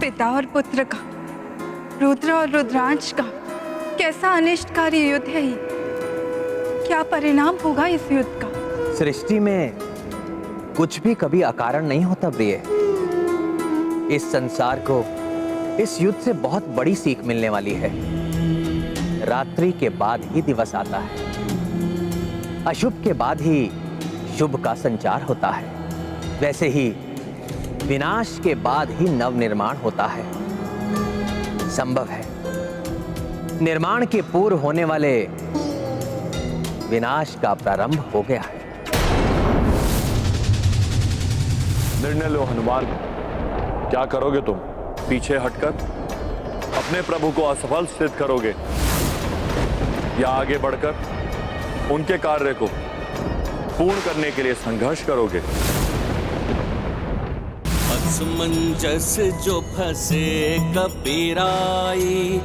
पिता और पुत्र का, रुद्र और रुद्रांश का कैसा अनिष्टकारी युद्ध है ये? क्या परिणाम होगा इस युद्ध का? सृष्टि में कुछ भी कभी अकारण नहीं होता प्रिय। इस संसार को इस युद्ध से बहुत बड़ी सीख मिलने वाली है। रात्रि के बाद ही दिवस आता है, अशुभ के बाद ही शुभ का संचार होता है। वैसे ही विनाश के बाद ही नव निर्माण होता है। संभव है निर्माण के पूर्व होने वाले विनाश का प्रारंभ हो गया है। निर्णय लो हनुमान, क्या करोगे तुम? पीछे हटकर अपने प्रभु को असफल सिद्ध करोगे या आगे बढ़कर उनके कार्य को पूर्ण करने के लिए संघर्ष करोगे? असमंजस जो फंसे कबीराई,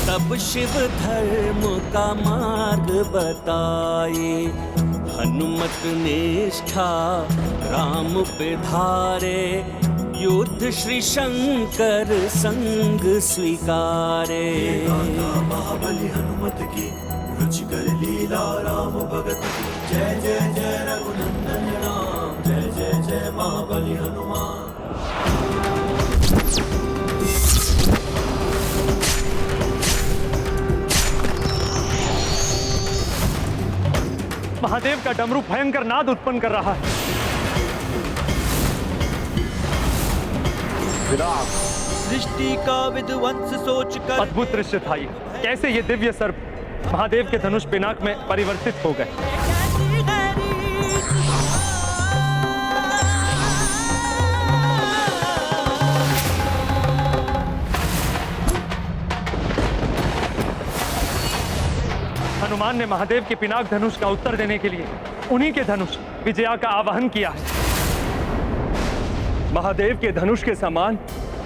तब शिव धर्म का मार्ग बताए। हनुमत निष्ठा राम पे धारे, युद्ध श्री शंकर संग स्वीकारे। महाबली हनुमत की रुचिकर लीला राम भगत की। जय जय जय रघुनंदन राम, जय जय जय महाबली हनुमान। महादेव का डमरू भयंकर नाद उत्पन्न कर रहा है। सृष्टि का विध्वंस सोच कर। अद्भुत दृश्य था ये। कैसे ये दिव्य सर्प महादेव के धनुष पिनाक में परिवर्तित हो गए। हनुमान ने महादेव के पिनाक धनुष का उत्तर देने के लिए उन्हीं के धनुष विजया का आवाहन किया है। महादेव के धनुष के समान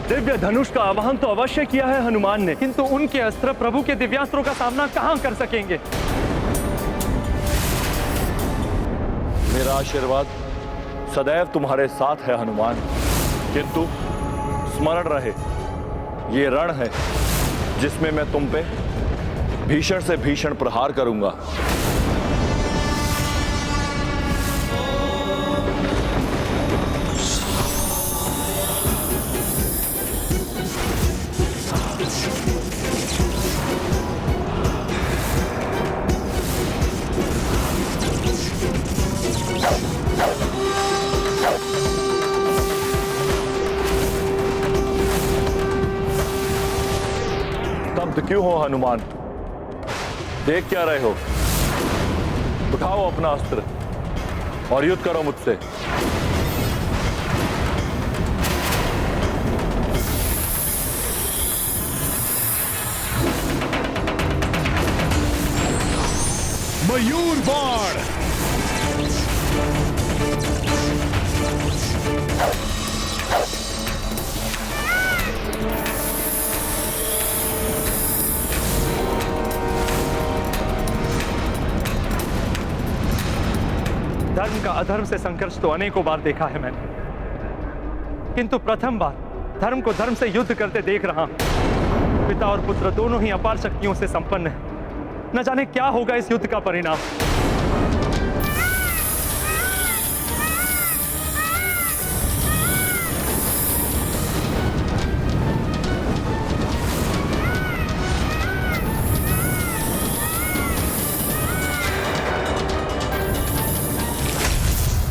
दिव्य धनुष का आवाहन तो अवश्य किया है हनुमान ने, किंतु उनके अस्त्र प्रभु के दिव्यास्त्रों का सामना कहां कर सकेंगे? मेरा आशीर्वाद सदैव तुम्हारे साथ है हनुमान, किंतु स्मरण रहे ये रण है जिसमें मैं तुम पे भीषण से भीषण प्रहार करूंगा। स्तब्ध क्यों हो हनुमान? देख क्या रहे हो? उठाओ अपना अस्त्र और युद्ध करो मुझसे। मयूर बाण। धर्म का अधर्म से संघर्ष तो अनेकों बार देखा है मैंने, किंतु प्रथम बार धर्म को धर्म से युद्ध करते देख रहा हूं। पिता और पुत्र दोनों ही अपार शक्तियों से संपन्न हैं। न जाने क्या होगा इस युद्ध का परिणाम।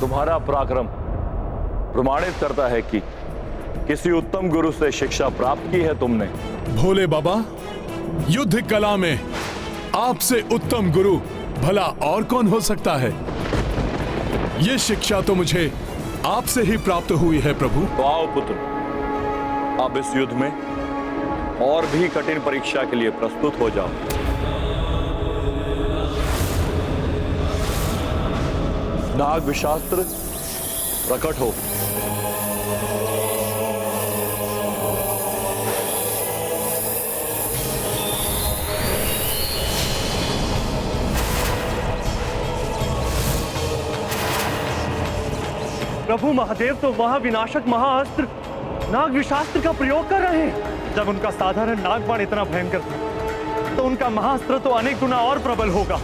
तुम्हारा पराक्रम प्रमाणित करता है कि किसी उत्तम गुरु से शिक्षा प्राप्त की है तुमने। भोले बाबा, युद्ध कला में आपसे उत्तम गुरु भला और कौन हो सकता है? यह शिक्षा तो मुझे आपसे ही प्राप्त हुई है प्रभु। तो आओ पुत्र, अब इस युद्ध में और भी कठिन परीक्षा के लिए प्रस्तुत हो जाओ। नाग विशास्त्र प्रकट हो। प्रभु महादेव तो महाविनाशक महाअस्त्र नाग विशास्त्र का प्रयोग कर रहे हैं। जब उनका साधारण नागबाण इतना भयंकर था, तो उनका महाअस्त्र तो अनेक गुना और प्रबल होगा।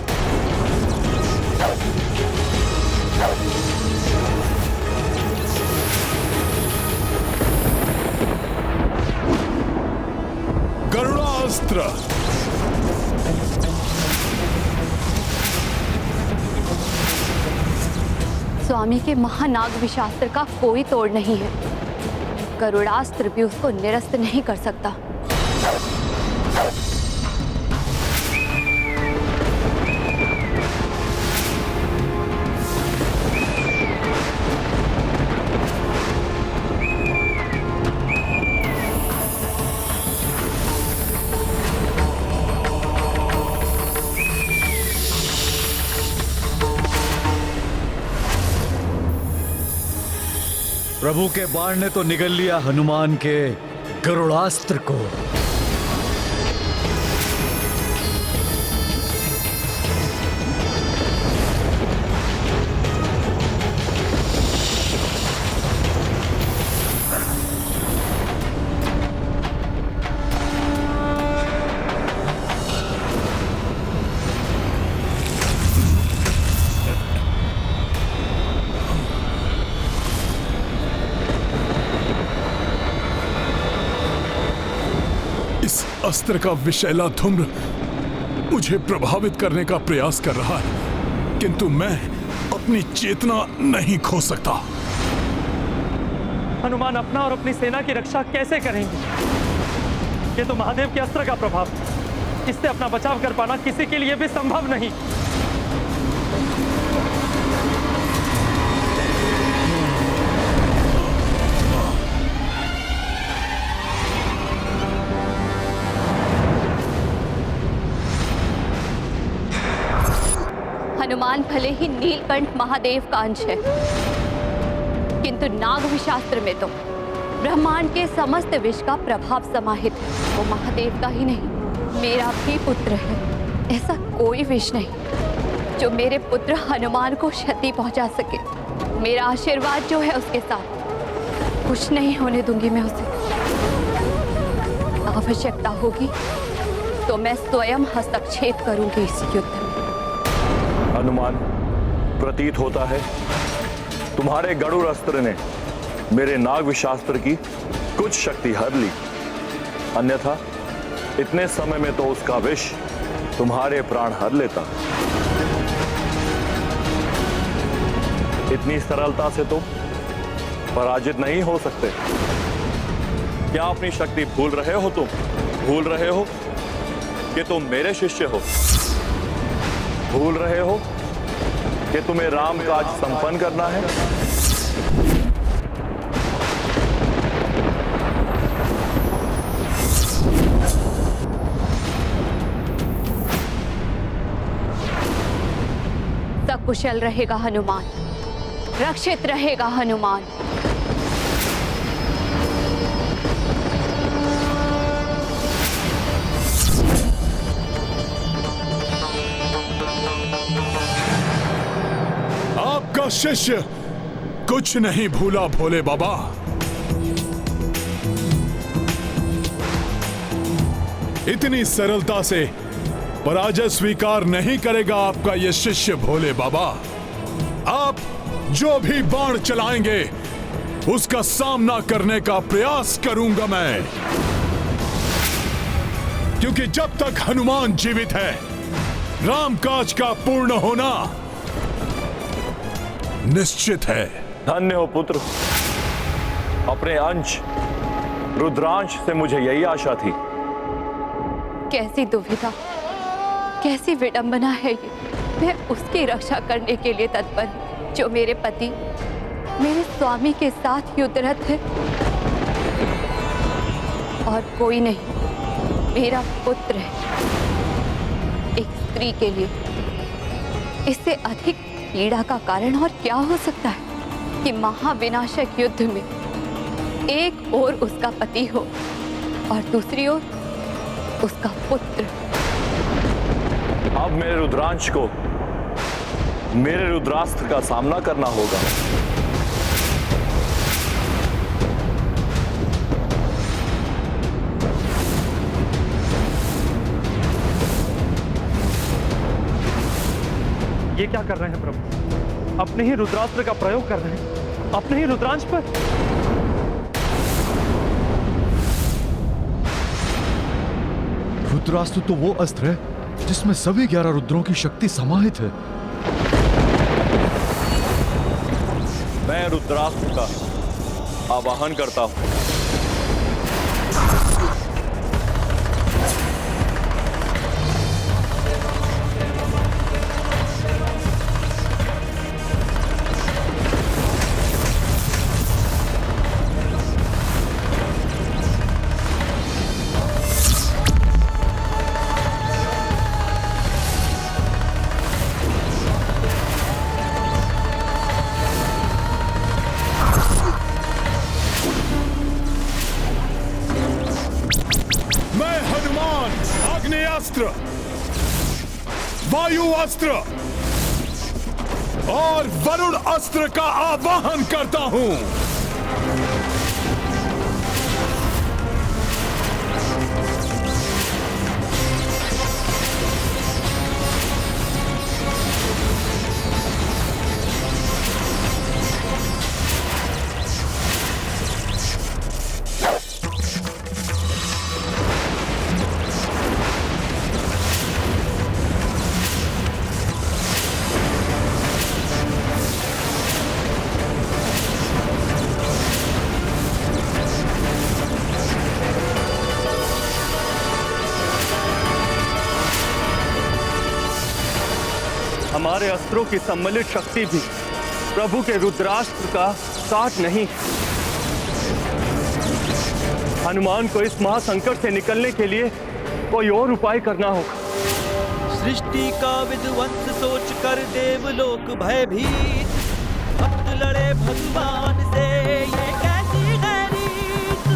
गरुड़ास्त्र। स्वामी के महानाग विशास्त्र का कोई तोड़ नहीं है। गरुड़ास्त्र भी उसको निरस्त नहीं कर सकता। प्रभु के बाण ने तो निगल लिया हनुमान के गरुड़ास्त्र को। अस्त्र का विषैला धूम्र मुझे प्रभावित करने का प्रयास कर रहा है, किंतु मैं अपनी चेतना नहीं खो सकता। हनुमान अपना और अपनी सेना की रक्षा कैसे करेंगे? ये तो महादेव के अस्त्र का प्रभाव, इससे अपना बचाव कर पाना किसी के लिए भी संभव नहीं। हनुमान भले ही नीलकंठ महादेव का अंश है, किंतु नाग विशास्त्र में तो ब्रह्मांड के समस्त विष का प्रभाव समाहित है। वो महादेव का ही नहीं, मेरा भी पुत्र है। ऐसा कोई विष नहीं जो मेरे पुत्र हनुमान को क्षति पहुंचा सके। मेरा आशीर्वाद जो है उसके साथ, कुछ नहीं होने दूंगी मैं उसे। आवश्यकता होगी तो मैं स्वयं हस्तक्षेप करूंगी इस युद्ध में। हनुमान, प्रतीत होता है तुम्हारे गरुड़ अस्त्र ने मेरे नाग विशास्त्र की कुछ शक्ति हर ली, अन्यथा इतने समय में तो उसका विष तुम्हारे प्राण हर लेता। इतनी सरलता से तुम पराजित नहीं हो सकते। क्या अपनी शक्ति भूल रहे हो? तुम भूल रहे हो कि तुम मेरे शिष्य हो? भूल रहे हो कि तुम्हें राम काज संपन्न करना है? सकुशल रहेगा हनुमान, रक्षित रहेगा हनुमान। आपका शिष्य कुछ नहीं भूला भोले बाबा। इतनी सरलता से पराजय स्वीकार नहीं करेगा आपका यह शिष्य भोले बाबा। आप जो भी बाण चलाएंगे उसका सामना करने का प्रयास करूंगा मैं, क्योंकि जब तक हनुमान जीवित है रामकाज का पूर्ण होना निश्चित है। धन्य हो पुत्र, अपने अंश रुद्रांश से मुझे यही आशा थी। कैसी दुविधा, कैसी विडंबना है ये। मैं उसकी रक्षा करने के लिए तत्पर हूं जो मेरे पति, मेरे स्वामी के साथ युद्धरत है, और कोई नहीं, मेरा पुत्र है। एक स्त्री के लिए इससे अधिक पीड़ा का कारण और क्या हो सकता है कि महाविनाशक युद्ध में एक ओर उसका पति हो और दूसरी ओर उसका पुत्र। अब मेरे रुद्रांश को मेरे रुद्रास्त्र का सामना करना होगा। ये क्या कर रहे हैं प्रभु? अपने ही रुद्रास्त्र का प्रयोग कर रहे हैं, अपने ही रुद्रांश पर। रुद्रास्त्र तो वो अस्त्र है जिसमें सभी 11 रुद्रों की शक्ति समाहित है। मैं रुद्रास्त्र का आवाहन करता हूं। अस्त्र, वायु अस्त्र और वरुण अस्त्र का आवाहन करता हूं। हमारे अस्त्रों की सम्मिलित शक्ति भी प्रभु के रुद्रास्त्र का साथ नहीं। हनुमान को इस महासंकट से निकलने के लिए कोई और उपाय करना होगा। सृष्टि का विध्वंस सोच कर देवलोक भयभीत, भक्त लड़े भगवान से, ये कैसी गैरीत।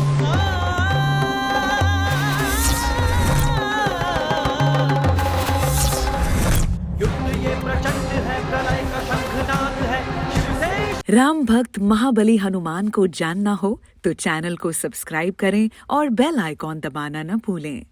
युद्ध ये प्रचंड है, प्रलय का शंखनाद है, शिव से। राम भक्त महाबली हनुमान को जानना हो तो चैनल को सब्सक्राइब करें और बेल आइकॉन दबाना न भूलें।